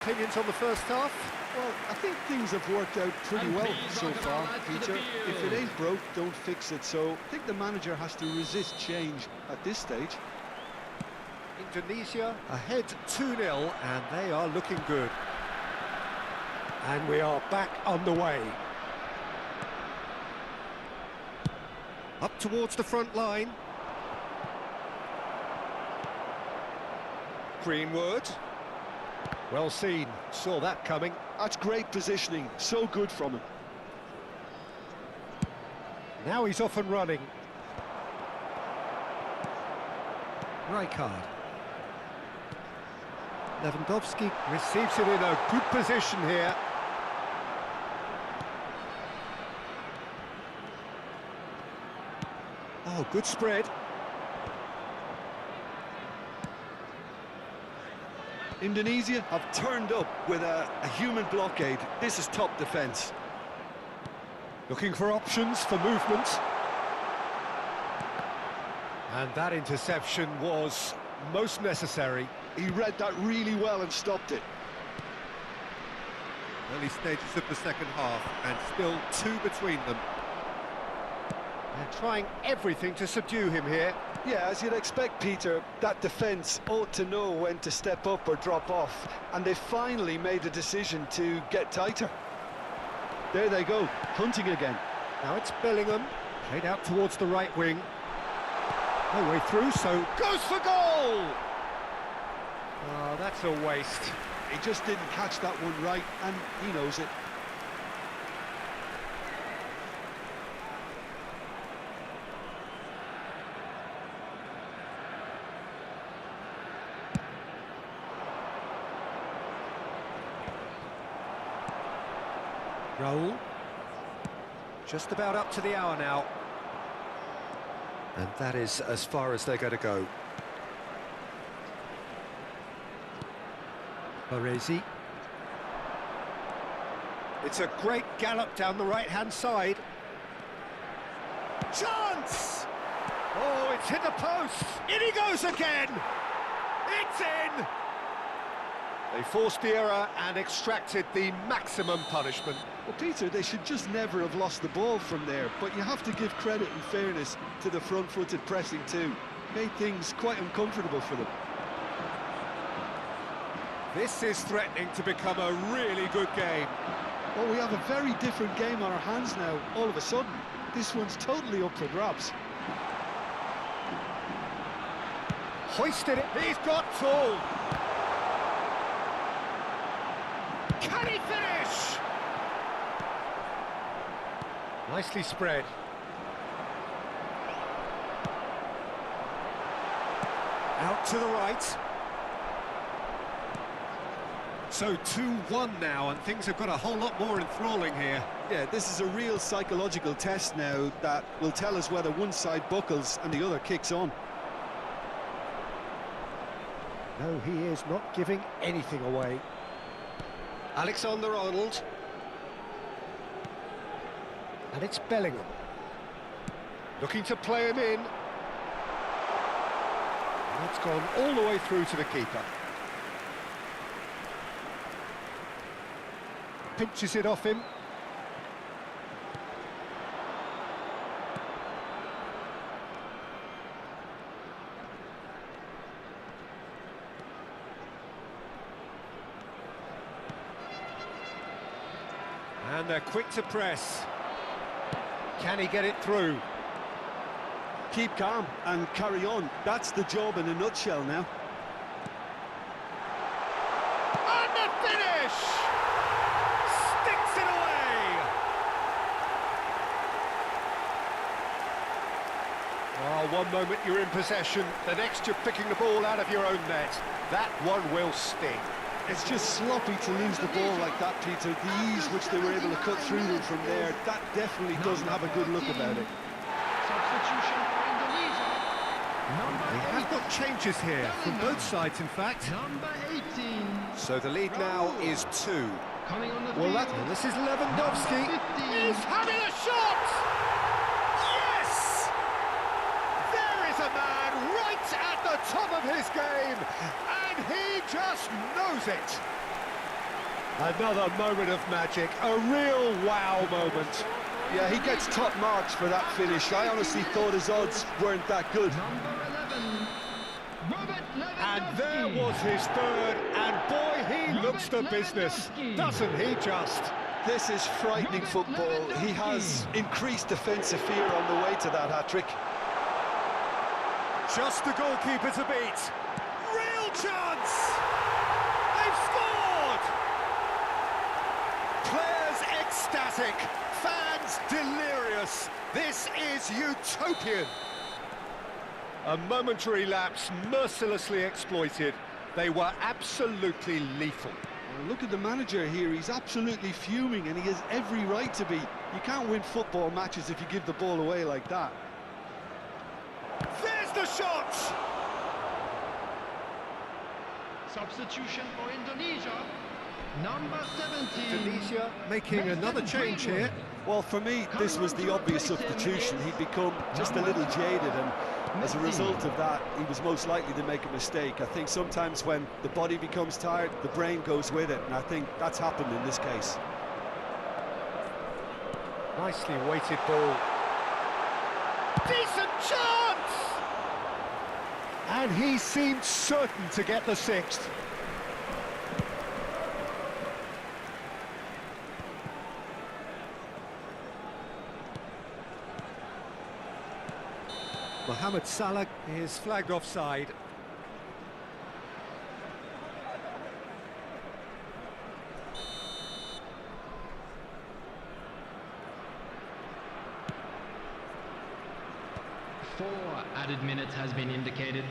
Opinions on the first half? Well, I think things have worked out pretty well so far, Peter. If it ain't broke, don't fix it. So I think the manager has to resist change at this stage. Indonesia ahead 2-0, and they are looking good. And we are back underway. Up towards the front line. Greenwood. Well seen, saw that coming. That's great positioning, so good from him. Now he's off and running. Rijkaard. Lewandowski receives it in a good position here. Oh, good spread. Indonesia have turned up with a human blockade. This is top defence. Looking for options for movement. And that interception was most necessary. He read that really well and stopped it. Early stages of the second half, and still 2 between them. They're trying everything to subdue him here. Yeah, as you'd expect, Peter, that defence ought to know when to step up or drop off, and they finally made a decision to get tighter. There they go, hunting again. Now it's Bellingham, played out towards the right wing. No way through, so goes for goal! Oh, that's a waste. He just didn't catch that one right, and he knows it. Raul. Just about up to the hour now. And that is as far as they're going to go. Baresi. It's a great gallop down the right-hand side. Chance! Oh, it's hit the post! In he goes again! It's in! They forced the error and extracted the maximum punishment. Well, Peter, they should just never have lost the ball from there, but you have to give credit and fairness to the front-footed pressing too. Made things quite uncomfortable for them. This is threatening to become a really good game. Well, we have a very different game on our hands now, all of a sudden. This one's totally up for grabs. Hoisted it, he's got full. Can he finish? Nicely spread. Out to the right. So 2-1 now, and things have got a whole lot more enthralling here. Yeah, this is a real psychological test now that will tell us whether one side buckles and the other kicks on. No, he is not giving anything away. Alexander-Arnold. And it's Bellingham. Looking to play him in. And it's gone all the way through to the keeper. Pinches it off him. And they're quick to press. Can he get it through? Keep calm and carry on. That's the job in a nutshell now. And the finish! Sticks it away! Oh, one moment you're in possession, the next you're picking the ball out of your own net. That one will sting. It's just sloppy to lose the ball like that, Peter. The ease which they were able to cut through them from there, that definitely doesn't have a good look about it. Substitution for Indonesia. They have got changes here, from both sides in fact. Number 18. So the lead now is 2. Coming on the Well, field. this is Lewandowski. He's having a shot! Yes! There is a man right at the top of his game, and he just knows it. Another moment of magic, a real wow moment. Yeah, he gets top marks for that finish. I honestly thought his odds weren't that good. And there was his third, and boy, he looks the business, doesn't he just? This is frightening football. He has increased defensive fear on the way to that hat-trick. Just the goalkeeper to beat. Real chance! They've scored! Players ecstatic, fans delirious. This is utopian. A momentary lapse mercilessly exploited. They were absolutely lethal. Well, look at the manager here. He's absolutely fuming, and he has every right to be. You can't win football matches if you give the ball away like that. There's the shot! Substitution for Indonesia. Number 17. Indonesia making another change here. Well, for me, this was the obvious substitution. He'd become just a little jaded, and as a result of that, he was most likely to make a mistake. I think sometimes when the body becomes tired, the brain goes with it, and I think that's happened in this case. Nicely weighted ball. Decent chance! And he seemed certain to get the sixth. Mohamed Salah is flagged offside. Four added minutes has been indicated.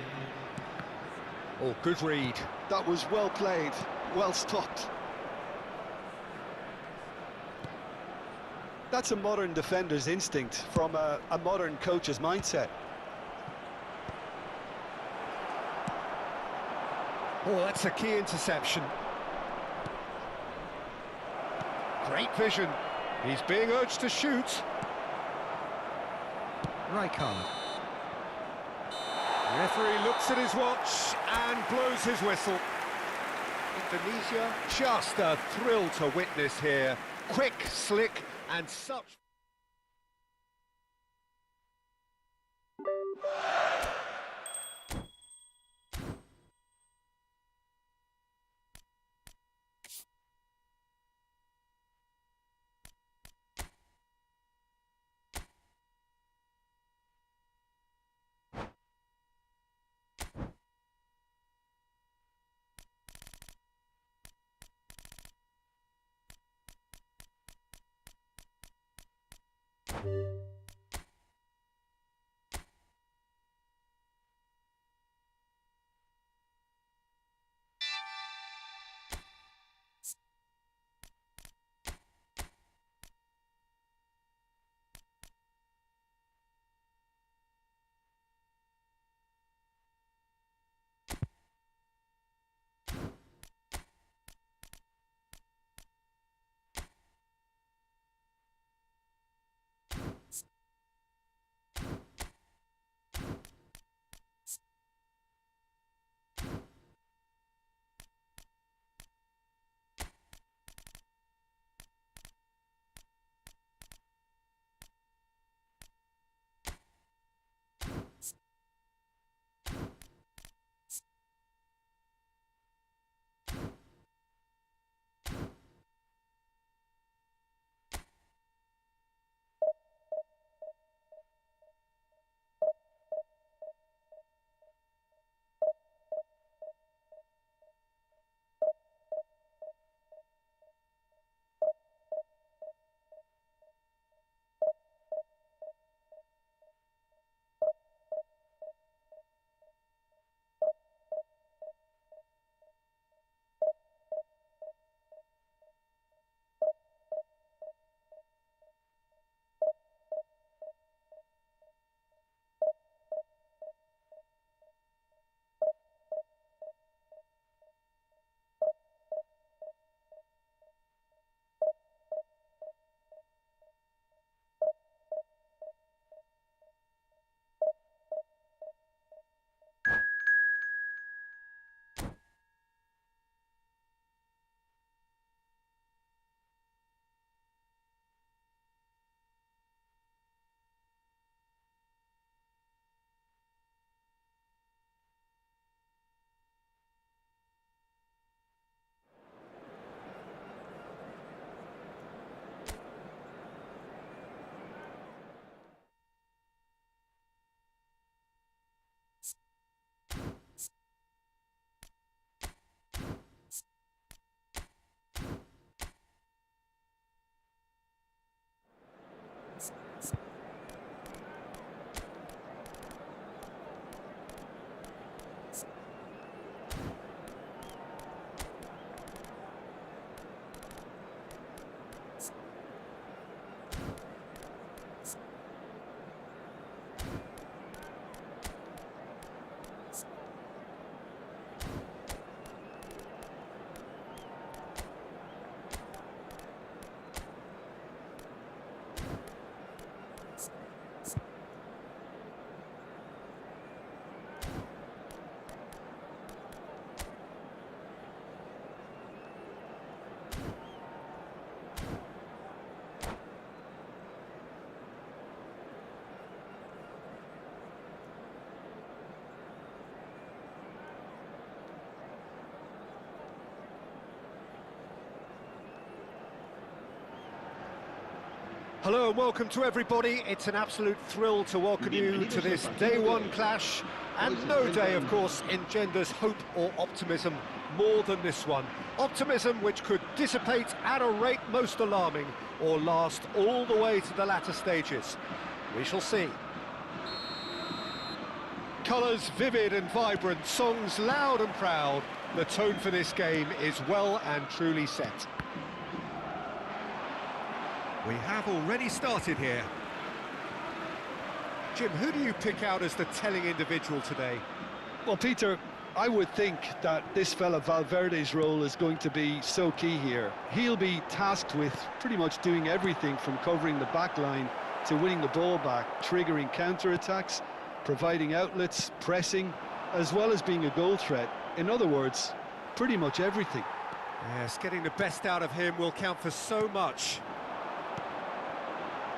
Oh, good read. That was well played, well stopped. That's a modern defender's instinct from a modern coach's mindset. Oh, that's a key interception. Great vision. He's being urged to shoot. Rijkaard. The referee looks at his watch and blows his whistle. Indonesia, just a thrill to witness here. Quick, slick, and such... Hello and welcome to everybody. It's an absolute thrill to welcome you to this day one clash, and no day, of course, engenders hope or optimism more than this one. Optimism which could dissipate at a rate most alarming or last all the way to the latter stages. We shall see. Colours vivid and vibrant, songs loud and proud. The tone for this game is well and truly set. We have already started here. Jim, who do you pick out as the telling individual today? Well, Peter, I would think that this fella Valverde's role is going to be so key here. He'll be tasked with pretty much doing everything from covering the back line to winning the ball back, triggering counter-attacks, providing outlets, pressing, as well as being a goal threat. In other words, pretty much everything. Yes, getting the best out of him will count for so much.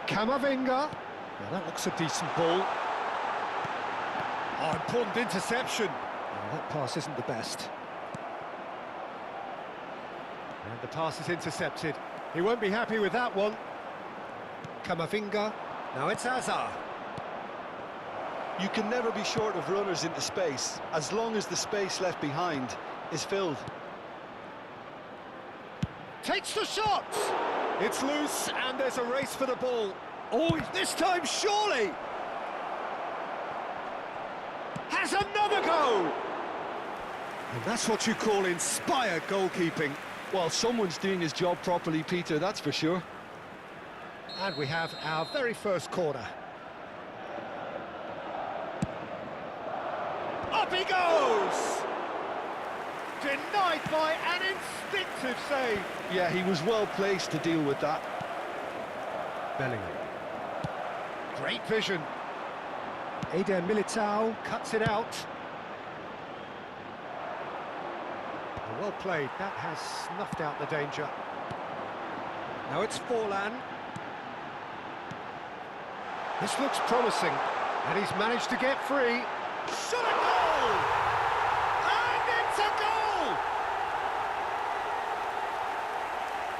Camavinga. Now that looks a decent ball. Oh, important interception. Oh, that pass isn't the best. And the pass is intercepted. He won't be happy with that one. Camavinga. Now it's Hazard. You can never be short of runners into space, as long as the space left behind is filled. Takes the shot! It's loose, and there's a race for the ball. Oh, this time, surely! Has another go! And that's what you call inspired goalkeeping. Well, someone's doing his job properly, Peter, that's for sure. And we have our very first corner. Up he goes! Denied by an instinctive save. Yeah, he was well placed to deal with that. Bellingham. Great vision. Eder Militao cuts it out. Well played. That has snuffed out the danger. Now it's Forlan. This looks promising, and he's managed to get free. Shot a goal! And it's a goal!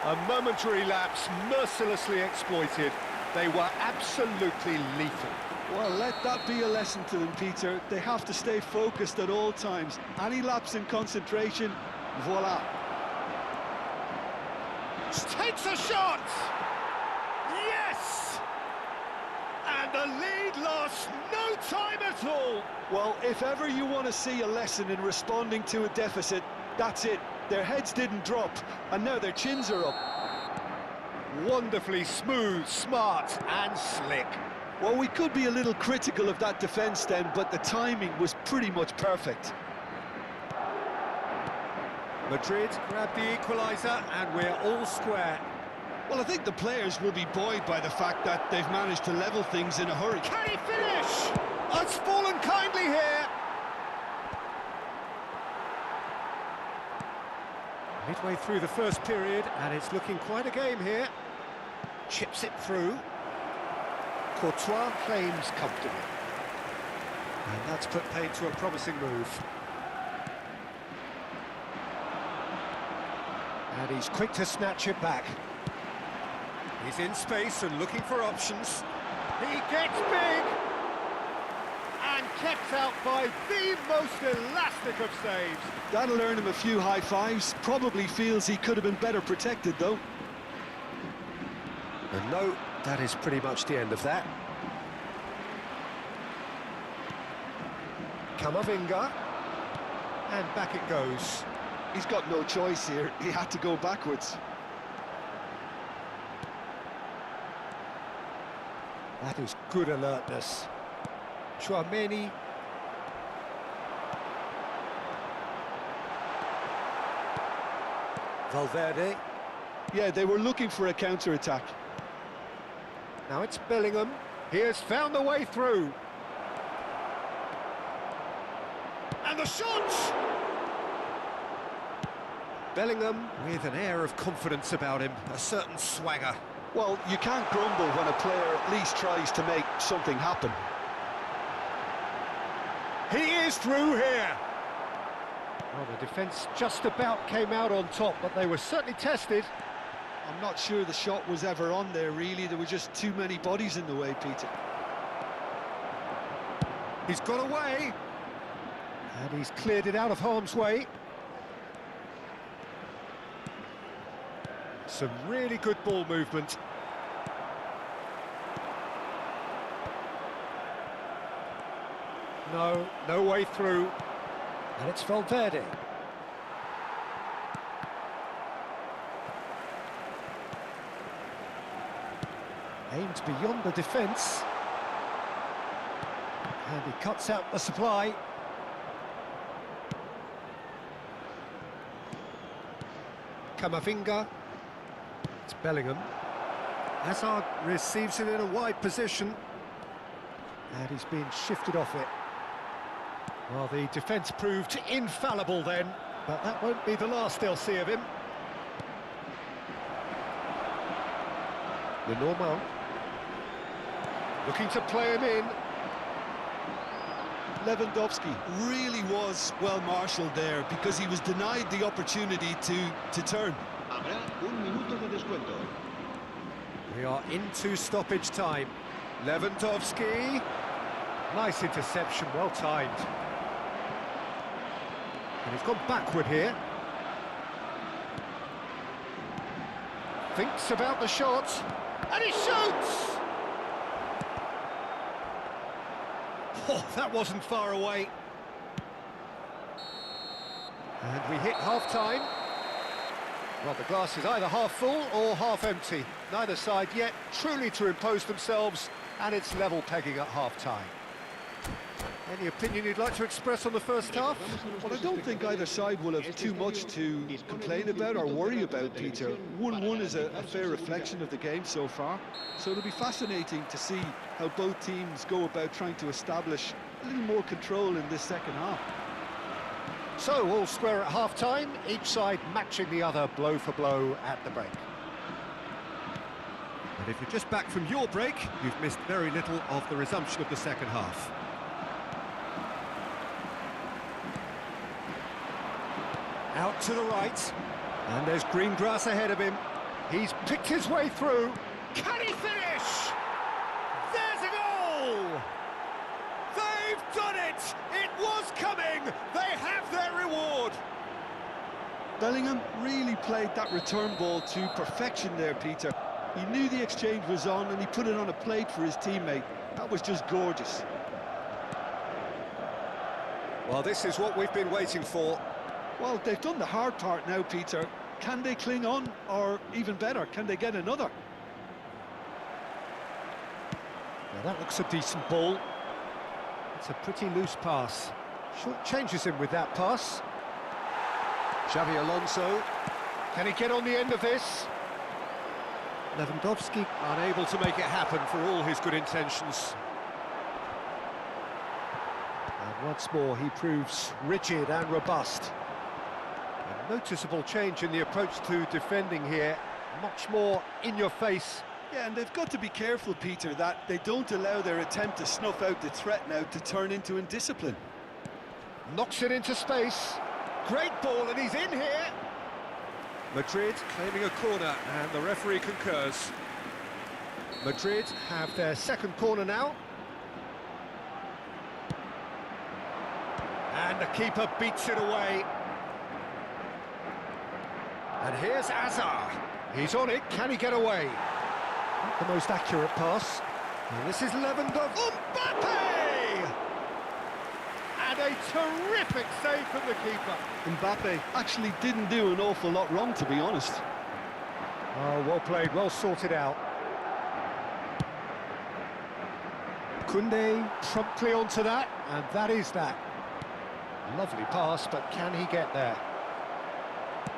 A momentary lapse, mercilessly exploited. They were absolutely lethal. Well, let that be a lesson to them, Peter. They have to stay focused at all times. Any lapse in concentration, voila. Takes a shot! Yes! And the lead lost no time at all. Well, if ever you want to see a lesson in responding to a deficit, that's it. Their heads didn't drop, and now their chins are up. Wonderfully smooth, smart and slick. Well, we could be a little critical of that defence then, but the timing was pretty much perfect. Madrid grabbed the equaliser, and we're all square. Well, I think the players will be buoyed by the fact that they've managed to level things in a hurry. Can he finish? It's fallen kindly here. Midway through the first period, and it's looking quite a game here. Chips it through. Courtois claims comfortably. And that's put paid to a promising move. And he's quick to snatch it back. He's in space and looking for options. He gets big! And kept out by the most elastic of saves. That'll earn him a few high fives. Probably feels he could have been better protected, though. And no, that is pretty much the end of that. Camavinga. And back it goes. He's got no choice here. He had to go backwards. That is good alertness. Chouameni. Valverde. Yeah, they were looking for a counter-attack. Now it's Bellingham. He has found the way through. And the shot! Bellingham with an air of confidence about him, a certain swagger. Well, you can't grumble when a player at least tries to make something happen. He is through here. Well, the defence just about came out on top, but they were certainly tested. I'm not sure the shot was ever on there, really. There were just too many bodies in the way, Peter. He's got away. And he's cleared it out of harm's way. Some really good ball movement. No way through. And it's Valverde. Aimed beyond the defence. And he cuts out the supply. Camavinga. It's Bellingham. Hazard receives it in a wide position. And he's been shifted off it. Well, the defence proved infallible then, but that won't be the last they'll see of him. Lenormand. Looking to play him in. Lewandowski really was well marshalled there because he was denied the opportunity to turn. Habrá un minuto de descuento. We are into stoppage time. Lewandowski. Nice interception, well timed. And he's gone backward here. Thinks about the shot. And he shoots! Oh, that wasn't far away. And we hit half-time. Well, the glass is either half full or half empty. Neither side yet truly to impose themselves, and it's level pegging at half-time. Any opinion you'd like to express on the first half? Well, I don't think either side will have too much to complain about or worry about, Peter. 1-1 is a fair reflection of the game so far. So it'll be fascinating to see how both teams go about trying to establish a little more control in this second half. So, all square at half-time, each side matching the other blow for blow at the break. And if you're just back from your break, you've missed very little of the resumption of the second half. Out to the right, and there's green grass ahead of him. He's picked his way through. Can he finish? There's a goal! They've done it! It was coming! They have their reward! Bellingham really played that return ball to perfection there, Peter. He knew the exchange was on and he put it on a plate for his teammate. That was just gorgeous. Well, this is what we've been waiting for. Well, they've done the hard part now, Peter. Can they cling on, or even better, can they get another? Now that looks a decent ball. It's a pretty loose pass. Short changes him with that pass. Xavi Alonso. Can he get on the end of this? Lewandowski unable to make it happen for all his good intentions. And once more he proves rigid and robust. A noticeable change in the approach to defending here. Much more in your face. Yeah, and they've got to be careful, Peter, that they don't allow their attempt to snuff out the threat now to turn into indiscipline. Knocks it into space. Great ball, and he's in here. Madrid claiming a corner, and the referee concurs. Madrid have their second corner now. And the keeper beats it away. And here's Hazard. He's on it. Can he get away? Not the most accurate pass. And this is Lewandowski. Mbappe! And a terrific save from the keeper. Mbappe actually didn't do an awful lot wrong, to be honest. Oh, well played, well sorted out. Koundé promptly onto that, and that is that. Lovely pass, but can he get there?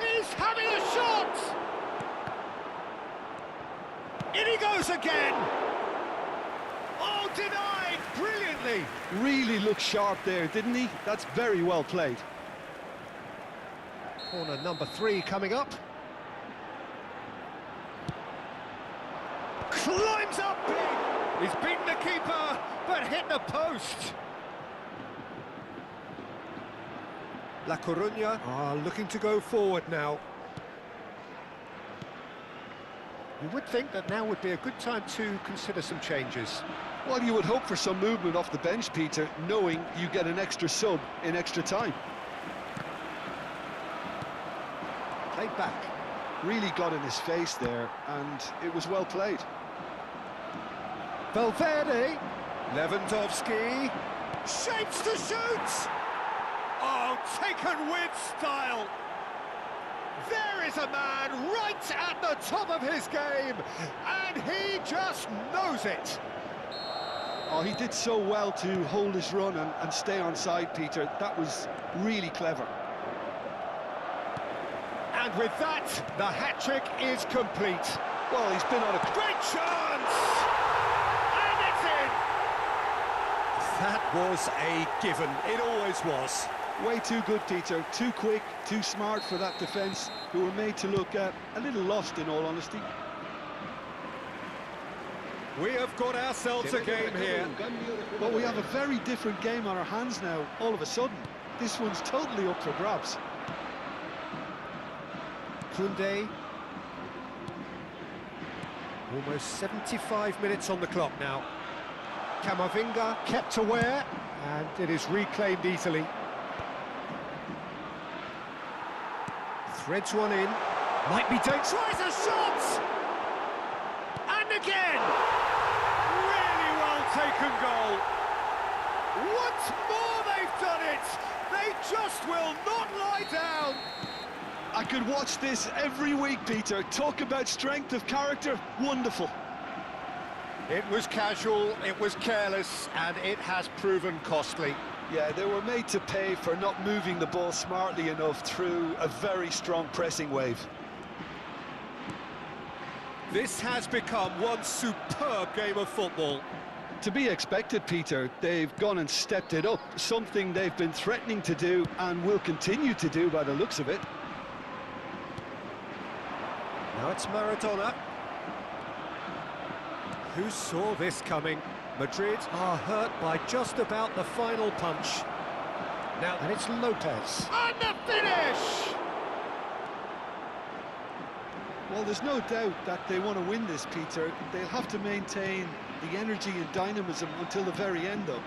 He's having a shot! In he goes again! Oh, denied brilliantly! Really looked sharp there, didn't he? That's very well played. Corner number 3 coming up. Climbs up big! He's beaten the keeper, but hit the post. La Coruña are looking to go forward now. You would think that now would be a good time to consider some changes. Well, you would hope for some movement off the bench, Peter, knowing you get an extra sub in extra time. Played back. Really got in his face there, and it was well played. Valverde. Lewandowski. Shapes to shoot! Oh, taken with style! There is a man right at the top of his game, and he just knows it. Oh, he did so well to hold his run and stay on side, Peter. That was really clever. And with that, the hat-trick is complete. Well, he's been on a Great chance! And it's in! That was a given. It always was. way too good, Peter. Too quick, too smart for that defence, who were made to look a little lost, in all honesty. We have got ourselves a game here. But we have a very different game on our hands now, all of a sudden. This one's totally up for grabs. Koundé. Almost 75 minutes on the clock now. Camavinga kept aware, and it is reclaimed easily. Threads one in. Might be taken. Tries a shot! And again! Really well taken goal. Once more they've done it! They just will not lie down! I could watch this every week, Peter. Talk about strength of character. Wonderful. It was casual, it was careless, and it has proven costly. Yeah, they were made to pay for not moving the ball smartly enough through a very strong pressing wave. This has become one superb game of football. To be expected, Peter. They've gone and stepped it up, something they've been threatening to do and will continue to do by the looks of it. Now it's Maradona. Who saw this coming? Madrid are hurt by just about the final punch. Now, and it's Lopez. And the finish! Well, there's no doubt that they want to win this, Peter. They'll have to maintain the energy and dynamism until the very end, though.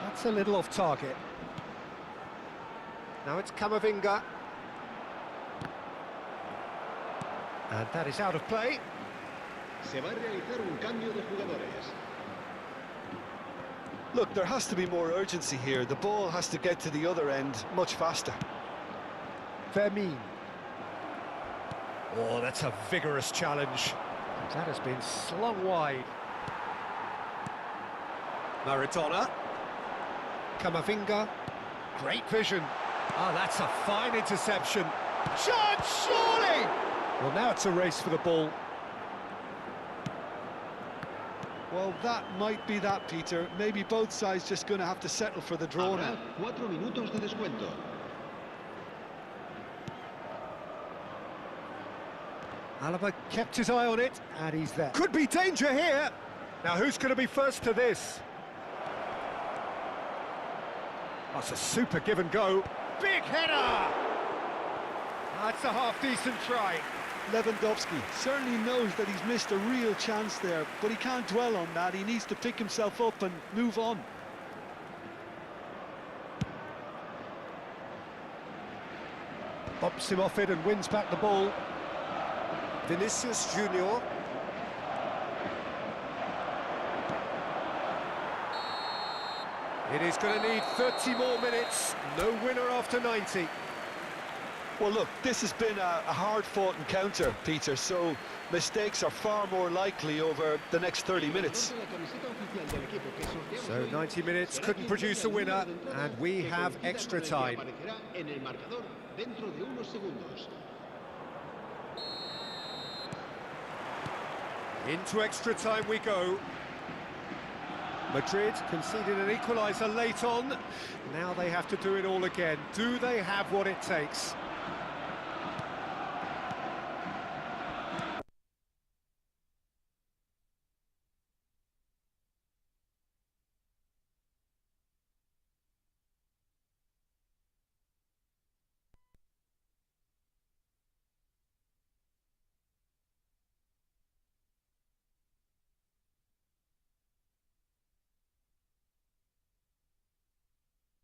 That's a little off target. Now it's Camavinga. And that is out of play. Se va a realizar un cambio de jugadores. Look, there has to be more urgency here. The ball has to get to the other end much faster. Fermin. Oh, that's a vigorous challenge. That has been slung wide. Maradona. Camavinga. Great vision. Ah, that's a fine interception. Chance, surely! Well, now it's a race for the ball. Well, that might be that, Peter. Maybe both sides just going to have to settle for the draw now. 4 minutos de descuento. Alaba kept his eye on it, and he's there. Could be danger here. Now, who's going to be first to this? That's a super give and go. Big header! That's a half-decent try. Lewandowski certainly knows that he's missed a real chance there, but he can't dwell on that. He needs to pick himself up and move on. Bumps him off it and wins back the ball. Vinicius Junior. It is going to need 30 more minutes. No winner after 90. Well, look, this has been a hard-fought encounter, Peter, so mistakes are far more likely over the next 30 minutes. So 90 minutes couldn't produce a winner, and we have extra time. Into extra time we go. Madrid conceded an equaliser late on. Now they have to do it all again. Do they have what it takes?